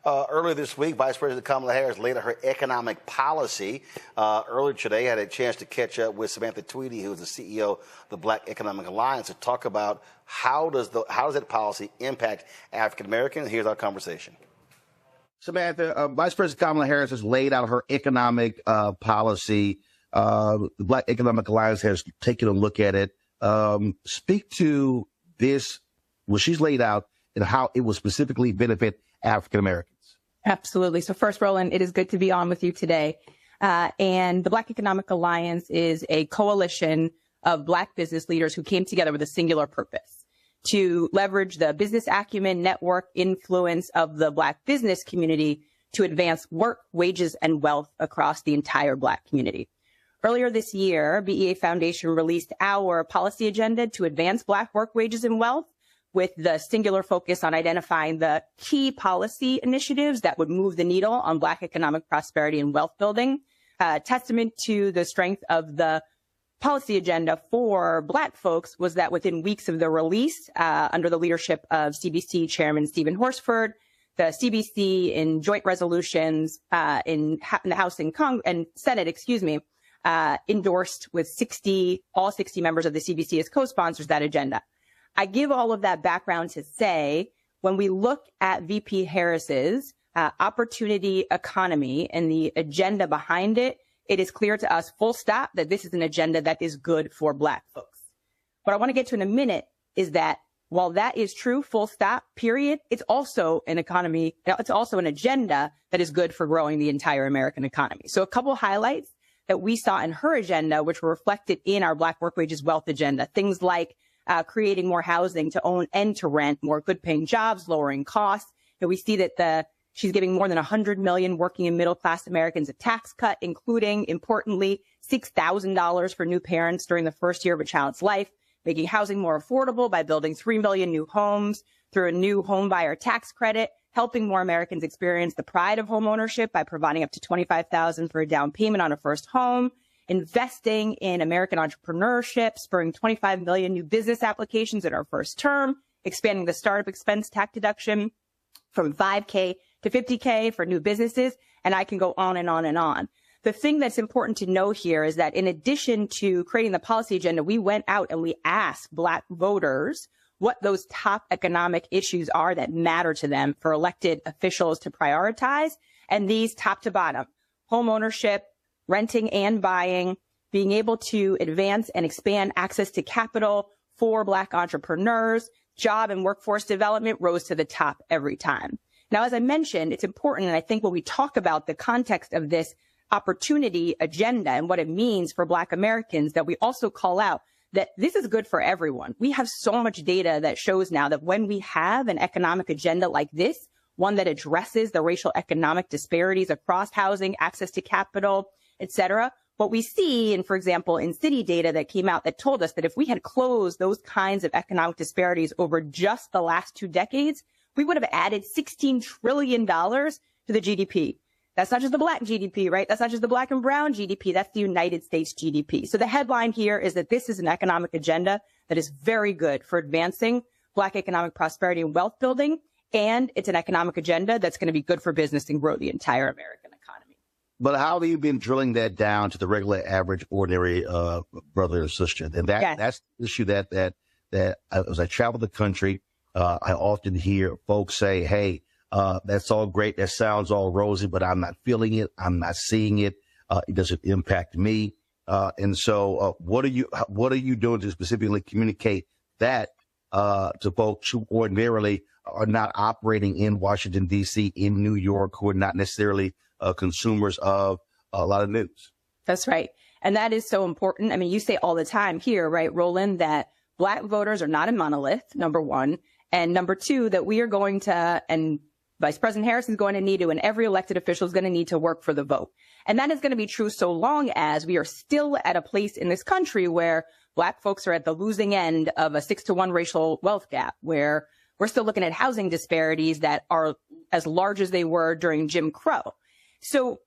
Earlier this week, Vice President Kamala Harris laid out her economic policy. Earlier today, I had a chance to catch up with Samantha Tweedy, who is the CEO of the Black Economic Alliance, to talk about how does that policy impact African Americans. Here's our conversation. Samantha, Vice President Kamala Harris has laid out her economic policy. The Black Economic Alliance has taken a look at it. Speak to this, what she's laid out, and how it will specifically benefit African Americans. Absolutely. So first, Roland, it is good to be on with you today. And the Black Economic Alliance is a coalition of Black business leaders who came together with a singular purpose: to leverage the business acumen, network, influence of the Black business community to advance work, wages, and wealth across the entire Black community. Earlier this year, BEA Foundation released our policy agenda to advance Black work, wages, and wealth, with the singular focus on identifying the key policy initiatives that would move the needle on Black economic prosperity and wealth building. Testament to the strength of the policy agenda for Black folks was that within weeks of the release, under the leadership of CBC Chairman Stephen Horsford, the CBC in joint resolutions in the House and Senate, endorsed with all 60 members of the CBC as co-sponsors that agenda. I give all of that background to say, when we look at VP Harris's opportunity economy and the agenda behind it, it is clear to us, full stop, that this is an agenda that is good for Black folks. What I want to get to in a minute is that while that is true, full stop, period, it's also an economy, it's also an agenda that is good for growing the entire American economy. So a couple highlights that we saw in her agenda, which were reflected in our Black work, wages, wealth agenda, things like creating more housing to own and to rent, more good paying jobs, lowering costs. And we see that she's giving more than 100 million working and middle class Americans a tax cut, including, importantly, $6,000 for new parents during the first year of a child's life, making housing more affordable by building 3 million new homes through a new home buyer tax credit, helping more Americans experience the pride of home ownership by providing up to $25,000 for a down payment on a first home, investing in American entrepreneurship, spurring 25 million new business applications in our first term, expanding the startup expense tax deduction from $5K to $50K for new businesses, and I can go on and on and on. The thing that's important to know here is that in addition to creating the policy agenda, we went out and we asked Black voters what those top economic issues are that matter to them for elected officials to prioritize. And these top to bottom: home ownership, renting and buying, being able to advance and expand access to capital for Black entrepreneurs, job and workforce development rose to the top every time. Now, as I mentioned, it's important, and I think when we talk about the context of this opportunity agenda and what it means for Black Americans, that we also call out that this is good for everyone. We have so much data that shows now that when we have an economic agenda like this, one that addresses the racial economic disparities across housing, access to capital, et cetera, what we see, and for example, in city data that came out that told us that if we had closed those kinds of economic disparities over just the last 2 decades, we would have added $16 trillion to the GDP. That's not just the Black GDP, right? That's not just the Black and brown GDP. That's the United States GDP. So the headline here is that this is an economic agenda that is very good for advancing Black economic prosperity and wealth building. And it's an economic agenda that's going to be good for business and grow the entire American economy. But how have you been drilling that down to the regular, average, ordinary brother or sister? And that's the issue that as I travel the country, I often hear folks say, hey, that's all great. That sounds all rosy, but I'm not feeling it. I'm not seeing it. It doesn't impact me. And so what are you doing to specifically communicate that to folks who ordinarily are not operating in Washington, D.C., in New York, who are not necessarily consumers of a lot of news? That's right. And that is so important. I mean, you say all the time here, right, Roland, that Black voters are not a monolith, number one. And number two, that we are going to, and Vice President Harris is going to need to, and every elected official is going to need to work for the vote. And that is going to be true so long as we are still at a place in this country where Black folks are at the losing end of a 6-to-1 racial wealth gap, where we're still looking at housing disparities that are as large as they were during Jim Crow. So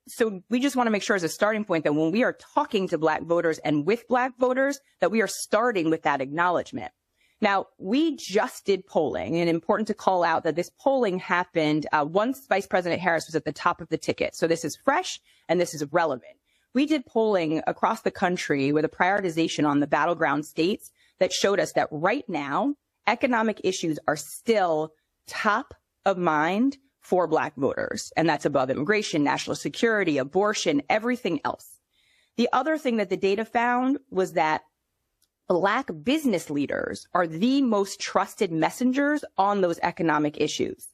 we just want to make sure as a starting point that when we are talking to Black voters and with Black voters, that we are starting with that acknowledgement. Now, we just did polling, and important to call out that this polling happened once Vice President Harris was at the top of the ticket. So this is fresh and this is relevant. We did polling across the country with a prioritization on the battleground states that showed us that right now, economic issues are still top of mind for Black voters. And that's above immigration, national security, abortion, everything else. The other thing that the data found was that Black business leaders are the most trusted messengers on those economic issues.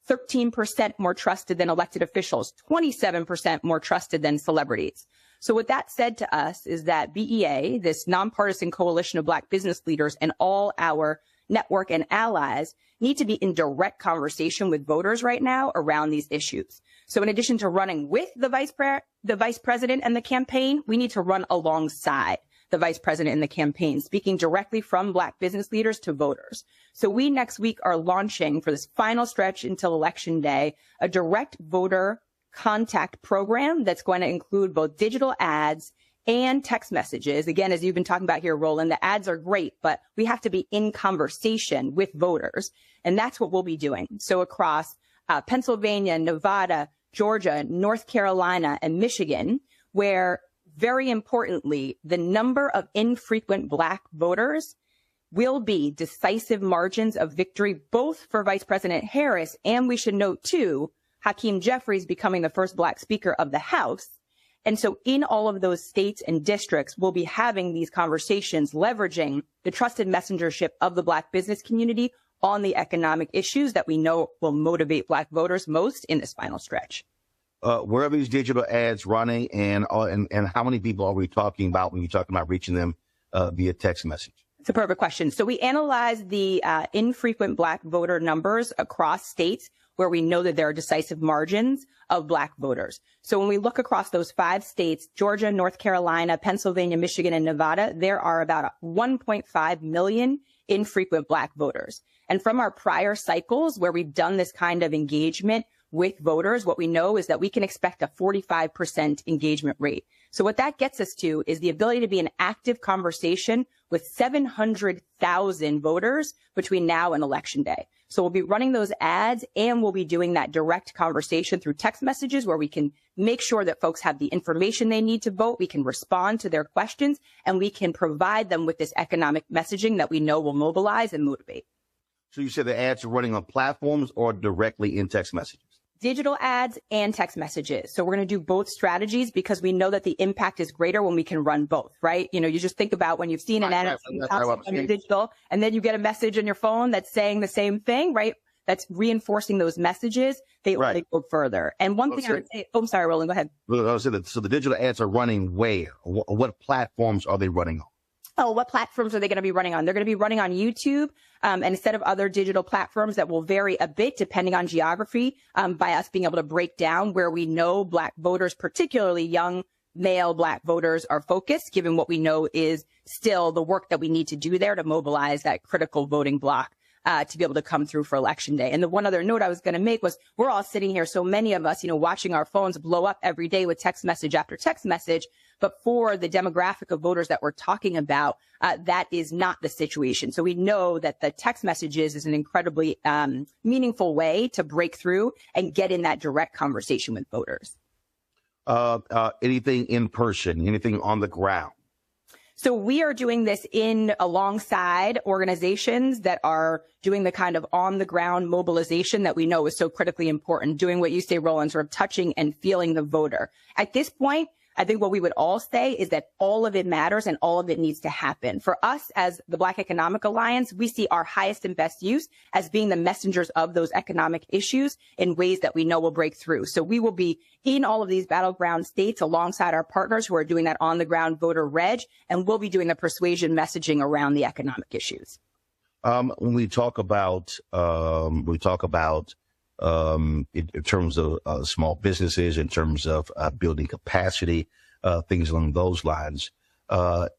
13% more trusted than elected officials, 27% more trusted than celebrities. So what that said to us is that BEA, this nonpartisan coalition of Black business leaders, and all our network and allies need to be in direct conversation with voters right now around these issues. So in addition to running with the vice president and the campaign, we need to run alongside the vice president in the campaign, speaking directly from Black business leaders to voters. So we next week are launching, for this final stretch until Election Day, a direct voter contact program that's going to include both digital ads and text messages. Again, as you've been talking about here, Roland, the ads are great, but we have to be in conversation with voters. And that's what we'll be doing. So across Pennsylvania, Nevada, Georgia, North Carolina, and Michigan, where very importantly, the number of infrequent Black voters will be decisive margins of victory, both for Vice President Harris, and we should note too, Hakeem Jeffries becoming the first Black Speaker of the House. And so in all of those states and districts, we'll be having these conversations, leveraging the trusted messengership of the Black business community on the economic issues that we know will motivate Black voters most in this final stretch. Where are these digital ads running, and how many people are we talking about when you're talking about reaching them via text message? It's a perfect question. So we analyzed the infrequent Black voter numbers across states where we know that there are decisive margins of Black voters. So when we look across those 5 states, Georgia, North Carolina, Pennsylvania, Michigan, and Nevada, there are about 1.5 million infrequent Black voters. And from our prior cycles where we've done this kind of engagement with voters, what we know is that we can expect a 45% engagement rate. So what that gets us to is the ability to be in active conversation with 700,000 voters between now and Election Day. So we'll be running those ads, and we'll be doing that direct conversation through text messages where we can make sure that folks have the information they need to vote. We can respond to their questions, and we can provide them with this economic messaging that we know will mobilize and motivate. So you said the ads are running on platforms or directly in text messages? Digital ads and text messages. So we're going to do both strategies because we know that the impact is greater when we can run both, right? You know, you just think about when you've seen an ad on your digital and then you get a message on your phone that's saying the same thing, right? That's reinforcing those messages. They go further. And one thing I would say, I'm sorry, Roland, go ahead. So the digital ads are running where? What platforms are they running on? Oh, what platforms are they going to be running on? They're going to be running on YouTube, and instead of other digital platforms that will vary a bit depending on geography, by us being able to break down where we know Black voters, particularly young male Black voters, are focused, given what we know is still the work that we need to do there to mobilize that critical voting bloc to be able to come through for Election Day. And the one other note I was going to make was we're all sitting here, so many of us, watching our phones blow up every day with text message after text message. But for the demographic of voters that we're talking about, that is not the situation. So we know that the text messages is an incredibly meaningful way to break through and get in that direct conversation with voters. Anything in person, anything on the ground? So we are doing this alongside organizations that are doing the kind of on the ground mobilization that we know is so critically important, doing what you say, Roland, sort of touching and feeling the voter. At this point, I think what we would all say is that all of it matters and all of it needs to happen. For us as the Black Economic Alliance, we see our highest and best use as being the messengers of those economic issues in ways that we know will break through. So we will be in all of these battleground states alongside our partners who are doing that on the ground voter reg, and we'll be doing the persuasion messaging around the economic issues. When we talk about in terms of small businesses, in terms of building capacity, things along those lines,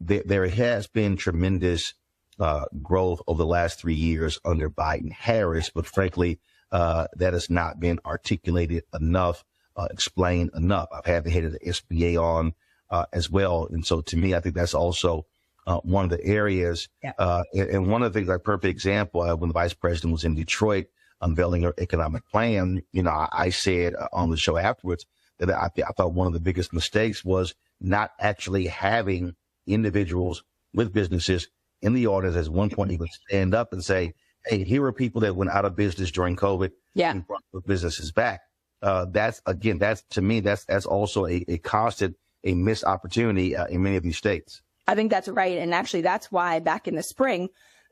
there has been tremendous growth over the last 3 years under Biden-Harris, but frankly, that has not been articulated enough, explained enough. I've had the head of the SBA on as well, and so to me, I think that's also one of the areas. Yeah. And one of the things, like perfect example, when the vice president was in Detroit unveiling her economic plan, I said on the show afterwards that I thought one of the biggest mistakes was not actually having individuals with businesses in the audience. At one point, he would stand up and say, hey, here are people that went out of business during COVID and brought the businesses back. That's to me, that's also a constant, a missed opportunity in many of these states. I think that's right. And actually, that's why back in the spring,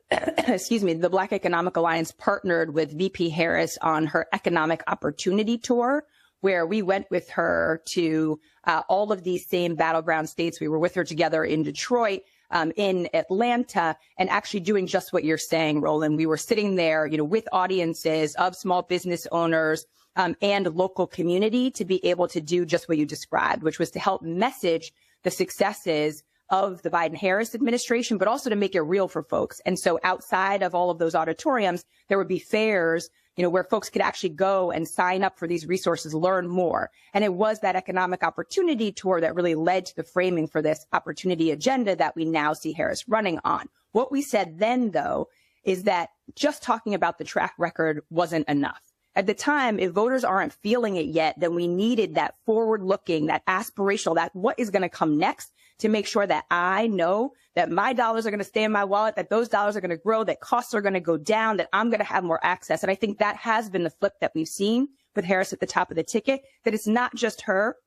the Black Economic Alliance partnered with VP Harris on her Economic Opportunity Tour, where we went with her to all of these same battleground states. We were with her together in Detroit, in Atlanta, and actually doing just what you're saying, Roland. We were sitting there, with audiences of small business owners and local community to be able to do just what you described, which was to help message the successes of the Biden-Harris administration, but also to make it real for folks. And so outside of all of those auditoriums, there would be fairs, where folks could actually go and sign up for these resources, learn more. And it was that Economic Opportunity Tour that really led to the framing for this opportunity agenda that we now see Harris running on. What we said then, though, is that just talking about the track record wasn't enough. At the time, if voters aren't feeling it yet, then we needed that forward-looking, that aspirational, that what is going to come next to make sure that I know that my dollars are going to stay in my wallet, that those dollars are going to grow, that costs are going to go down, that I'm going to have more access. And I think that has been the flip that we've seen with Harris at the top of the ticket, that it's not just her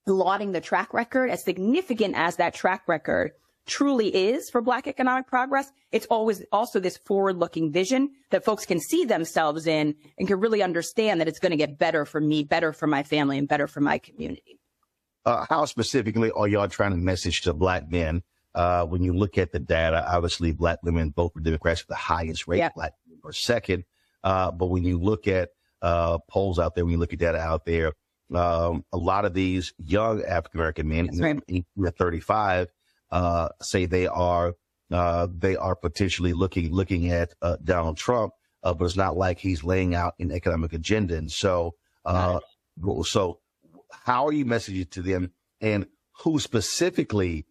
lauding the track record. As significant as that track record truly is for Black economic progress, it's always also this forward-looking vision that folks can see themselves in and can really understand that it's going to get better for me, better for my family, and better for my community. How specifically are y'all trying to message to Black men? When you look at the data, obviously Black women vote for Democrats with the highest rate. Black women are second. But when you look at polls out there, when you look at data out there, a lot of these young African-American men, 35, say they are potentially looking at Donald Trump, but it's not like he's laying out an economic agenda. And so, so how are you messaging to them, and who specifically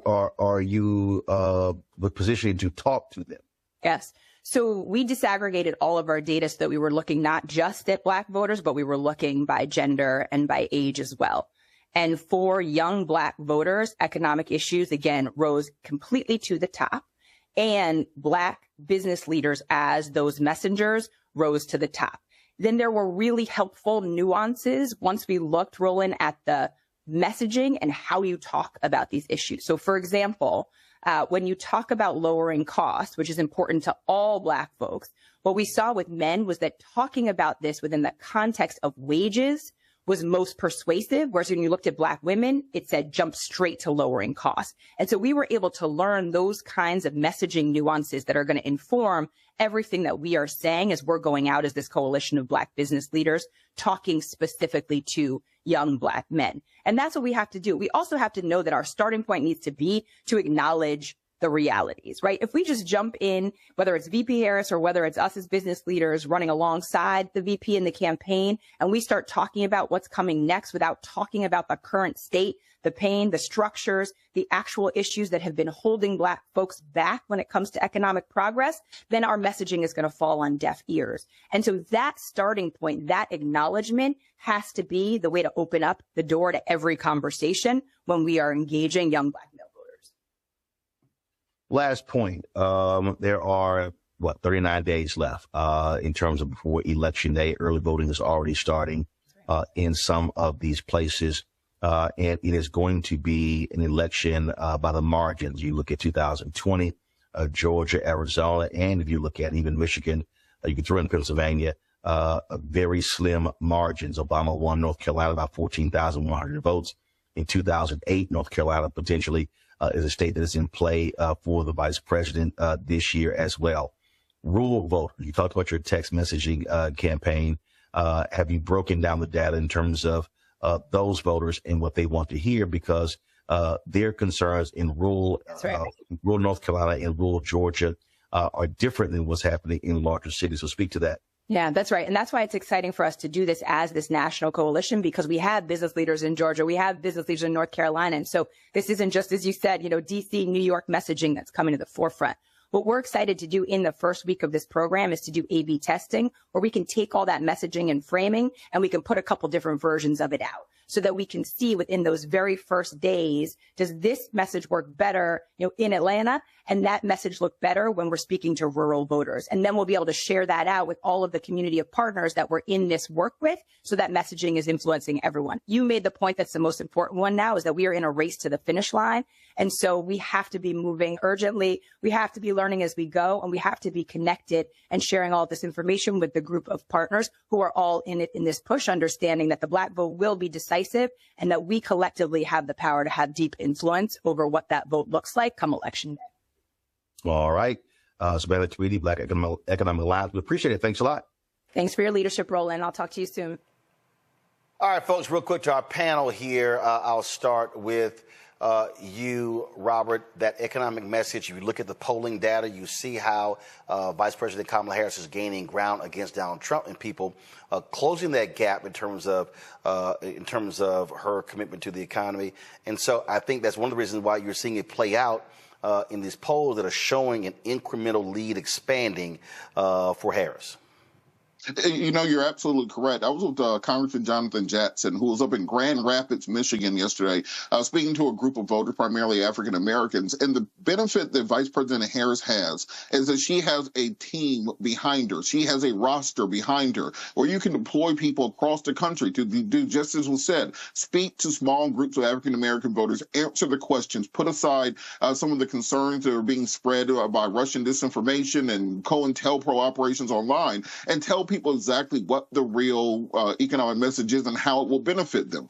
are you positioning to talk to them? Yes. So we disaggregated all of our data so that we were looking not just at Black voters, but we were looking by gender and by age as well. And for young Black voters, economic issues, again, rose completely to the top. And Black business leaders as those messengers rose to the top. Then there were really helpful nuances once we looked, Roland, at the messaging and how you talk about these issues. So, for example, when you talk about lowering costs, which is important to all Black folks, what we saw with men was that talking about this within the context of wages was most persuasive, whereas when you looked at Black women, it said jump straight to lowering costs. And so we were able to learn those kinds of messaging nuances that are going to inform everything that we are saying as we're going out as this coalition of Black business leaders, talking specifically to young Black men. And that's what we have to do. We also have to know that our starting point needs to be to acknowledge the realities, right? If we just jump in, whether it's VP Harris or whether it's us as business leaders running alongside the VP in the campaign, and we start talking about what's coming next without talking about the current state, the pain, the structures, the actual issues that have been holding Black folks back when it comes to economic progress, then our messaging is going to fall on deaf ears. And so that starting point, that acknowledgement has to be the way to open up the door to every conversation when we are engaging young Black male voters. Last point. There are, 39 days left in terms of before Election Day. Early voting is already starting in some of these places. And it is going to be an election by the margins. You look at 2020, Georgia, Arizona, and if you look at even Michigan, you can throw in Pennsylvania, very slim margins. Obama won North Carolina by 14,100 votes. In 2008, North Carolina potentially is a state that is in play for the vice president this year as well. Rural vote. You talked about your text messaging campaign. Have you broken down the data in terms of those voters and what they want to hear? Because their concerns in rural North Carolina and rural Georgia are different than what's happening in larger cities. So speak to that. Yeah, that's right. And that's why it's exciting for us to do this as this national coalition, because we have business leaders in Georgia. We have business leaders in North Carolina. And so this isn't just, as you said, DC, New York messaging that's coming to the forefront. What we're excited to do in the first week of this program is to do A/B testing, where we can take all that messaging and framing and we can put a couple different versions of it out, so that we can see within those very first days, does this message work better, in Atlanta? And that message look better when we're speaking to rural voters. And then we'll be able to share that out with all of the community of partners that we're in this work with, so that messaging is influencing everyone. You made the point that's the most important one now, is that we are in a race to the finish line. And so we have to be moving urgently. We have to be learning as we go, and we have to be connected and sharing all this information with the group of partners who are all in it in this push, understanding that the Black vote will be decisive and that we collectively have the power to have deep influence over what that vote looks like come election day. All right. Samantha Tweedy, Black Economic Alliance. We appreciate it. Thanks a lot. Thanks for your leadership, Roland. I'll talk to you soon. All right, folks, real quick to our panel here. I'll start with you, Robert. That economic message, if you look at the polling data, you see how Vice President Kamala Harris is gaining ground against Donald Trump, and people closing that gap in terms of her commitment to the economy. And so I think that's one of the reasons why you're seeing it play out in these polls that are showing an incremental lead expanding for Harris. You're absolutely correct. I was with Congressman Jonathan Jackson, who was up in Grand Rapids, Michigan yesterday, speaking to a group of voters, primarily African Americans. And the benefit that Vice President Harris has is that she has a team behind her. She has a roster behind her where you can deploy people across the country to do just as was said, speak to small groups of African American voters, answer the questions, put aside some of the concerns that are being spread by Russian disinformation and COINTELPRO operations online, and tell people exactly what the real economic message is and how it will benefit them.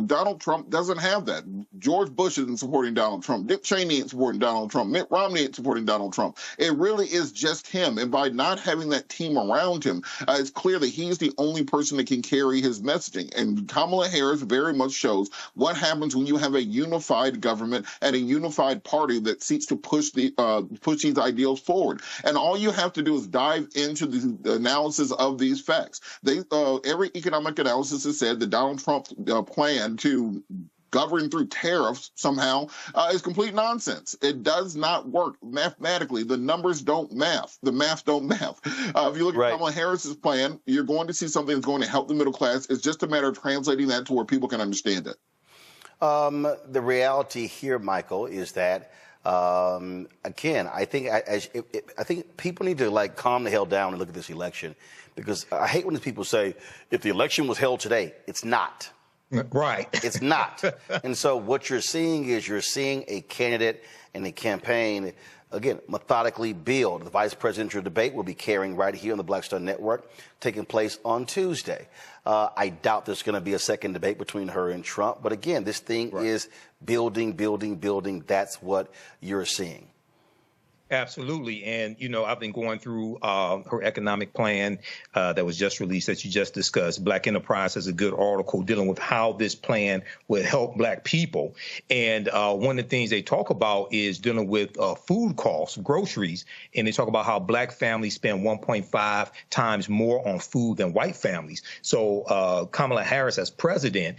Donald Trump doesn't have that. George Bush isn't supporting Donald Trump. Dick Cheney ain't supporting Donald Trump. Mitt Romney ain't supporting Donald Trump. It really is just him. And by not having that team around him, it's clear that he's the only person that can carry his messaging. And Kamala Harris very much shows what happens when you have a unified government and a unified party that seeks to push these ideals forward. And all you have to do is dive into the analysis of these facts. Every economic analysis has said that Donald Trump's plan to govern through tariffs somehow is complete nonsense. It does not work mathematically. The numbers don't math. The math don't math. If you look at Kamala Harris's plan, you're going to see something that's going to help the middle class. It's just a matter of translating that to where people can understand it. The reality here, Michael, is that again, I think people need to calm the hell down and look at this election, because I hate when people say if the election was held today. It's not. Right. It's not. And so what you're seeing is a candidate and a campaign, again, methodically build. The vice presidential debate will be carrying right here on the Blackstone Network, taking place on Tuesday. I doubt there's going to be a second debate between her and Trump. But again, this thing is building, building, building. That's what you're seeing. Absolutely. And, I've been going through her economic plan that was just released that you just discussed. Black Enterprise has a good article dealing with how this plan will help Black people. And one of the things they talk about is dealing with food costs, groceries. And they talk about how Black families spend 1.5 times more on food than white families. So Kamala Harris, as president,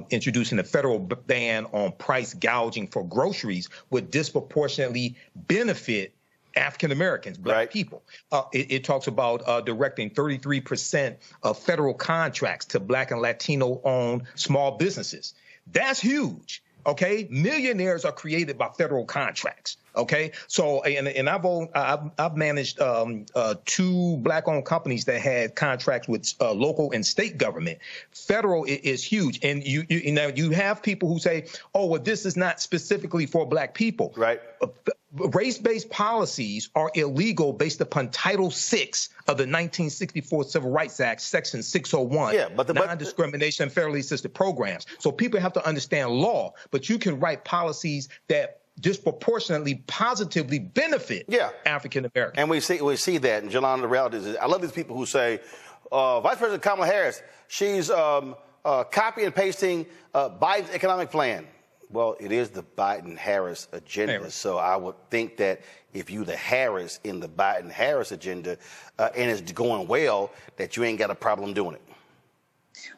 introducing a federal ban on price gouging for groceries would disproportionately benefit African Americans, Black people. It talks about directing 33% of federal contracts to Black and Latino-owned small businesses. That's huge. Okay, millionaires are created by federal contracts. Okay, so and I've managed 2 Black-owned companies that had contracts with local and state government. Federal is huge, and you have people who say, "Oh, well, this is not specifically for Black people." Right. Race-based policies are illegal based upon Title VI of the 1964 Civil Rights Act, Section 601, non-discrimination and federally assisted programs. So people have to understand law, but you can write policies that disproportionately positively benefit African Americans. And we see that. And Jelana, the reality is, I love these people who say, Vice President Kamala Harris, she's copy and pasting Biden's economic plan. Well, it is the Biden-Harris agenda. So I would think that if you the Harris in the Biden-Harris agenda and it's going well, that you ain't got a problem doing it.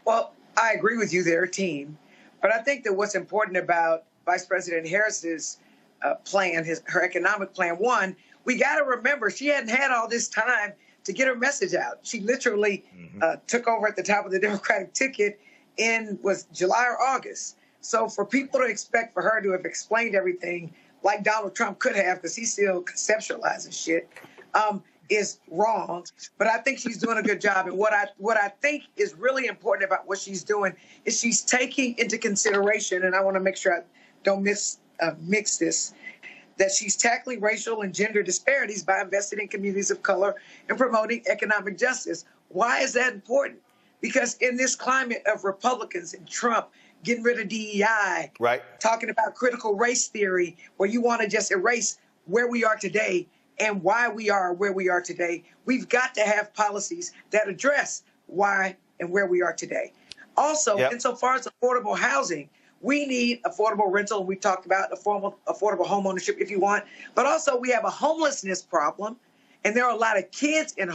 Well, I agree with you there, team. But I think that what's important about Vice President Harris's plan, her economic plan, one, we got to remember she hadn't had all this time to get her message out. She literally took over at the top of the Democratic ticket was July or August. So for people to expect for her to have explained everything like Donald Trump could have, because he's still conceptualizing shit, is wrong. But I think she's doing a good job. And what I think is really important about what she's doing is she's taking into consideration, and I want to make sure I don't mix this, that she's tackling racial and gender disparities by investing in communities of color and promoting economic justice. Why is that important? Because in this climate of Republicans and Trump getting rid of DEI, right, talking about critical race theory, where you want to just erase where we are today and why we are where we are today, we've got to have policies that address why and where we are today. Also, insofar as affordable housing, we need affordable rental. We talked about affordable home ownership if you want, but also we have a homelessness problem, and there are a lot of kids who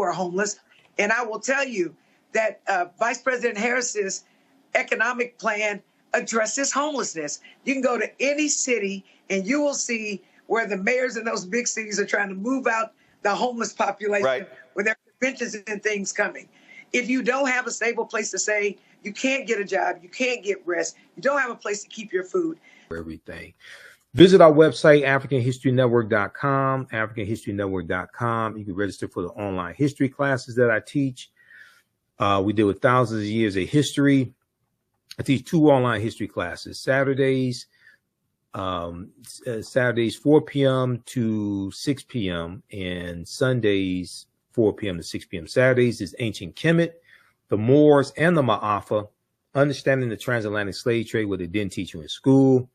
are homeless. And I will tell you that Vice President Harris's economic plan addresses homelessness. You can go to any city and you will see where the mayors in those big cities are trying to move out the homeless population with their conventions and things coming. If you don't have a stable place to stay, you can't get a job, you can't get rest, you don't have a place to keep your food. Everything. Visit our website, AfricanHistoryNetwork.com, AfricanHistoryNetwork.com. You can register for the online history classes that I teach. We deal with thousands of years of history. I teach 2 online history classes, Saturdays 4 p.m. to 6 p.m. and Sundays 4 p.m. to 6 p.m. Saturdays is Ancient Kemet, the Moors, and the Ma'afa, understanding the transatlantic slave trade, what they didn't teach you in school.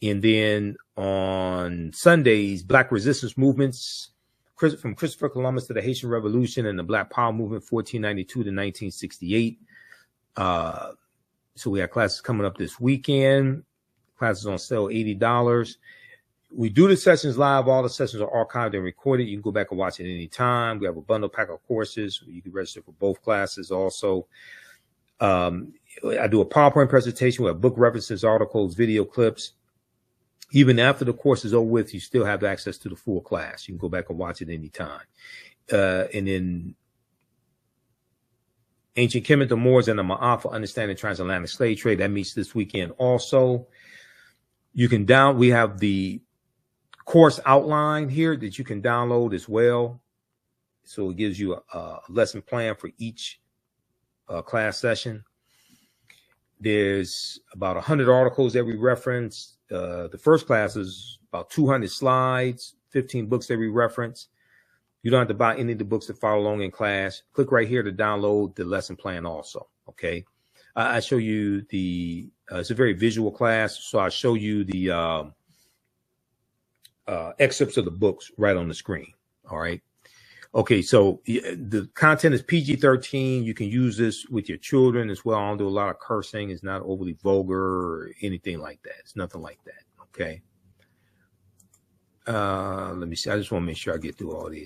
And then on Sundays, Black resistance movements, from Christopher Columbus to the Haitian Revolution and the Black Power movement, 1492 to 1968. So we have classes coming up this weekend. Classes on sale, $80. We do the sessions live. All the sessions are archived and recorded. You can go back and watch it any time. We have a bundle pack of courses. You can register for both classes also. I do a PowerPoint presentation. We have book references, articles, video clips. Even after the course is over with, you still have access to the full class. You can go back and watch it anytime. And then Ancient Kemet, the Moors, and the Ma'afa, understanding transatlantic slave trade. That meets this weekend also. You can we have the course outline here that you can download as well. So it gives you a lesson plan for each class session. There's about 100 articles that we reference. The first class is about 200 slides, 15 books that we reference. You don't have to buy any of the books to follow along in class. Click right here to download the lesson plan also, okay? I show you it's a very visual class, so I show you the excerpts of the books right on the screen, all right? Okay, so the content is PG-13. You can use this with your children as well. I don't do a lot of cursing. It's not overly vulgar or anything like that. It's nothing like that, okay? Let me see. I just want to make sure I get through all these.